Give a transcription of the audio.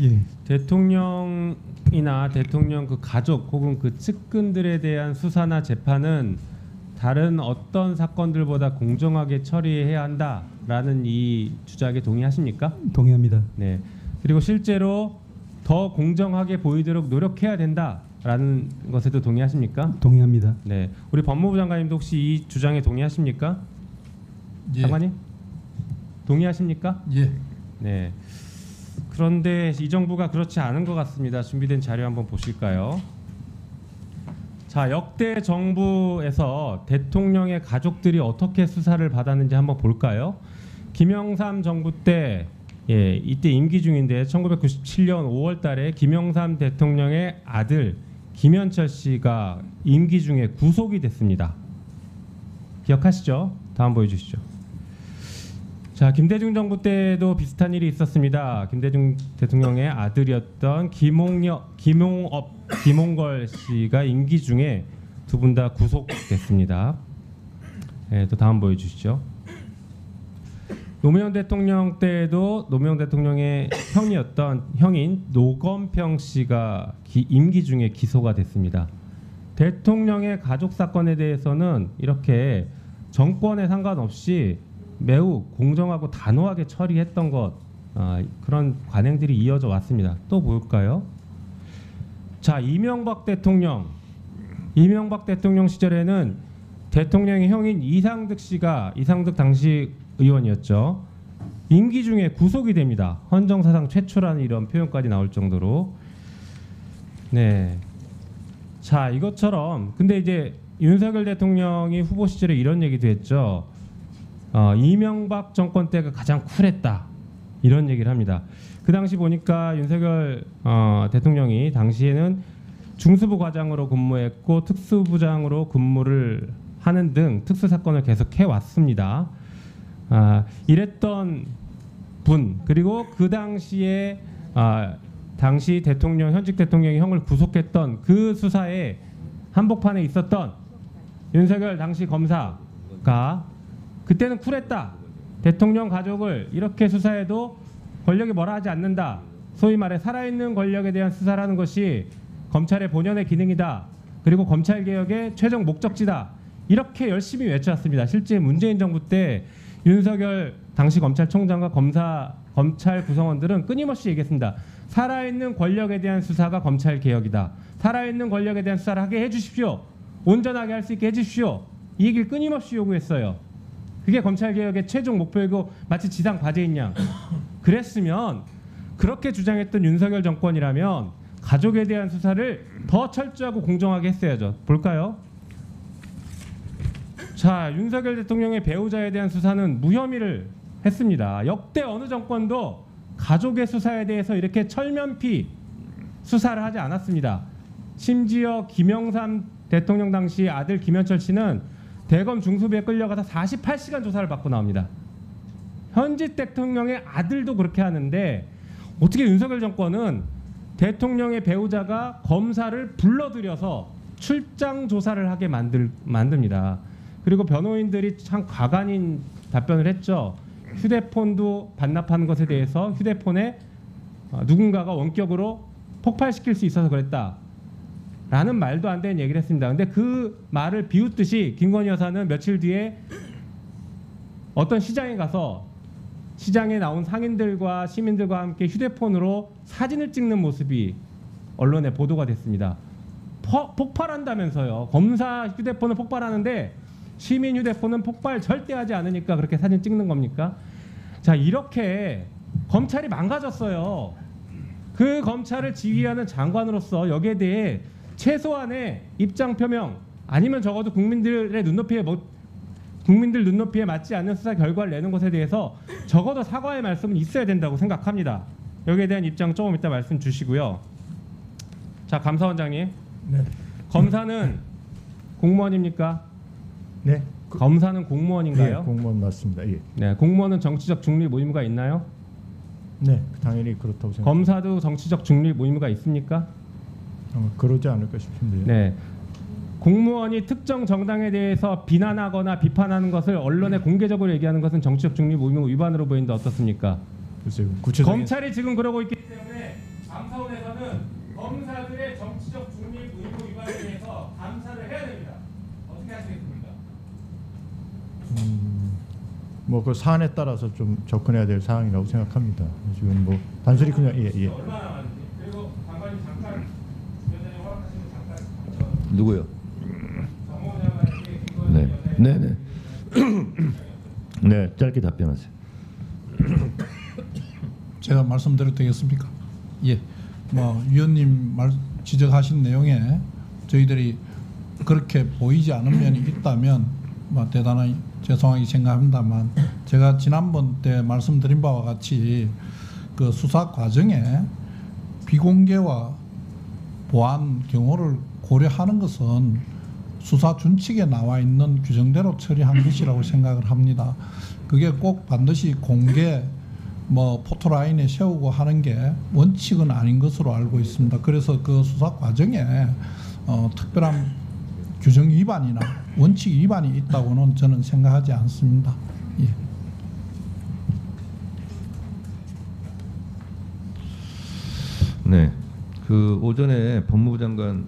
예. 대통령이나 대통령 그 가족 혹은 그 측근들에 대한 수사나 재판은 다른 어떤 사건들보다 공정하게 처리해야 한다라는 이 주장에 동의하십니까? 동의합니다. 네. 그리고 실제로 더 공정하게 보이도록 노력해야 된다라는 것에도 동의하십니까? 동의합니다. 네. 우리 법무부 장관님도 혹시 이 주장에 동의하십니까? 예. 장관님? 동의하십니까? 예. 네. 그런데 이 정부가 그렇지 않은 것 같습니다. 준비된 자료 한번 보실까요? 자, 역대 정부에서 대통령의 가족들이 어떻게 수사를 받았는지 한번 볼까요? 김영삼 정부 때, 이때 임기 중인데 1997년 5월달에 김영삼 대통령의 아들 김현철 씨가 임기 중에 구속이 됐습니다. 기억하시죠? 다음 보여주시죠. 자, 김대중 정부 때도 비슷한 일이 있었습니다. 김대중 대통령의 아들이었던 김홍걸 씨가 임기 중에 두 분 다 구속됐습니다. 또 다음 보여주시죠. 노무현 대통령 때도 노무현 대통령의 형인 노건평 씨가 임기 중에 기소가 됐습니다. 대통령의 가족 사건에 대해서는 이렇게 정권에 상관없이 매우 공정하고 단호하게 처리했던 것, 그런 관행들이 이어져 왔습니다. 또 볼까요? 자, 이명박 대통령 시절에는 대통령의 형인 이상득 당시 의원이었죠. 임기 중에 구속이 됩니다. 헌정사상 최초라는 이런 표현까지 나올 정도로. 네. 자, 이것처럼 근데 이제 윤석열 대통령이 후보 시절에 이런 얘기도 했죠. 이명박 정권 때가 가장 쿨했다 이런 얘기를 합니다. 그 당시 보니까 윤석열 대통령이 당시에는 중수부 과장으로 근무했고 특수부장으로 근무를 하는 등 특수 사건을 계속 해왔습니다. 이랬던 분, 그리고 그 당시에 당시 현직 대통령이 형을 구속했던 그 수사에 한복판에 있었던 윤석열 당시 검사가 그때는 쿨했다. 대통령 가족을 이렇게 수사해도 권력이 뭐라 하지 않는다. 소위 말해 살아있는 권력에 대한 수사라는 것이 검찰의 본연의 기능이다. 그리고 검찰개혁의 최종 목적지다. 이렇게 열심히 외쳐왔습니다. 실제 문재인 정부 때 윤석열 당시 검찰총장과 검찰 구성원들은 끊임없이 얘기했습니다. 살아있는 권력에 대한 수사가 검찰개혁이다. 살아있는 권력에 대한 수사를 하게 해주십시오. 온전하게 할 수 있게 해주십시오. 이 얘기를 끊임없이 요구했어요. 그게 검찰개혁의 최종 목표이고 마치 지상 과제인 양. 그랬으면 그렇게 주장했던 윤석열 정권이라면 가족에 대한 수사를 더 철저하고 공정하게 했어야죠. 볼까요? 자, 윤석열 대통령의 배우자에 대한 수사는 무혐의를 했습니다. 역대 어느 정권도 가족의 수사에 대해서 이렇게 철면피 수사를 하지 않았습니다. 심지어 김영삼 대통령 당시 아들 김현철 씨는 대검 중수부에 끌려가서 48시간 조사를 받고 나옵니다. 현직 대통령의 아들도 그렇게 하는데 어떻게 윤석열 정권은 대통령의 배우자가 검사를 불러들여서 출장 조사를 하게 만듭니다. 그리고 변호인들이 참 과간인 답변을 했죠. 휴대폰도 반납하는 것에 대해서 휴대폰에 누군가가 원격으로 폭발시킬 수 있어서 그랬다. 라는 말도 안 되는 얘기를 했습니다. 근데 그 말을 비웃듯이 김건희 여사는 며칠 뒤에 어떤 시장에 가서 시장에 나온 상인들과 시민들과 함께 휴대폰으로 사진을 찍는 모습이 언론에 보도가 됐습니다. 폭발한다면서요. 검사 휴대폰은 폭발하는데 시민 휴대폰은 폭발 절대 하지 않으니까 그렇게 사진 찍는 겁니까? 자, 이렇게 검찰이 망가졌어요. 그 검찰을 지휘하는 장관으로서 여기에 대해 최소한의 입장 표명 아니면 적어도 국민들 눈높이에 맞지 않는 수사 결과를 내는 것에 대해서 적어도 사과의 말씀은 있어야 된다고 생각합니다. 여기에 대한 입장 조금 이따 말씀 주시고요. 자, 감사원장님. 네. 검사는 공무원입니까? 네. 검사는 공무원인가요? 예, 공무원 맞습니다. 예. 네, 공무원은 정치적 중립 의무가 있나요? 네, 당연히 그렇다고 생각합니다. 검사도 정치적 중립 의무가 있습니까? 그러지 않을까 싶은데요. 네. 공무원이 특정 정당에 대해서 비난하거나 비판하는 것을 언론에 공개적으로 얘기하는 것은 정치적 중립 의무 위반으로 보이는데 어떻습니까? 글쎄요. 구체적인 검찰이 지금 그러고 있기 때문에 감사원에서는 검사들의 정치적 중립 의무 위반에 대해서 감사를 해야 됩니다. 어떻게 하시겠습니까? 뭐 그 사안에 따라서 좀 접근해야 될 사항이라고 생각합니다. 지금 뭐 단순히 그냥 예. 얼마나 많은지. 그리고 장관님 잠깐 위원장님 허락하시면 잠깐 누구요? 정호원 장관에게 네. 네, 짧게 답변하세요. 제가 말씀드려도 되겠습니까? 예, 뭐 위원님 지적하신 내용에 저희들이 그렇게 보이지 않은 면이 있다면 뭐 대단히 죄송하게 생각합니다만, 제가 지난번 때 말씀드린 바와 같이 그 수사 과정에 비공개와 보안 경호를 고려하는 것은 수사 준칙에 나와 있는 규정대로 처리한 것이라고 생각을 합니다. 그게 꼭 반드시 공개 뭐 포토라인에 세우고 하는 게 원칙은 아닌 것으로 알고 있습니다. 그래서 그 수사 과정에 특별한 규정 위반이나 원칙 위반이 있다고는 저는 생각하지 않습니다. 예. 네, 그 오전에 법무부 장관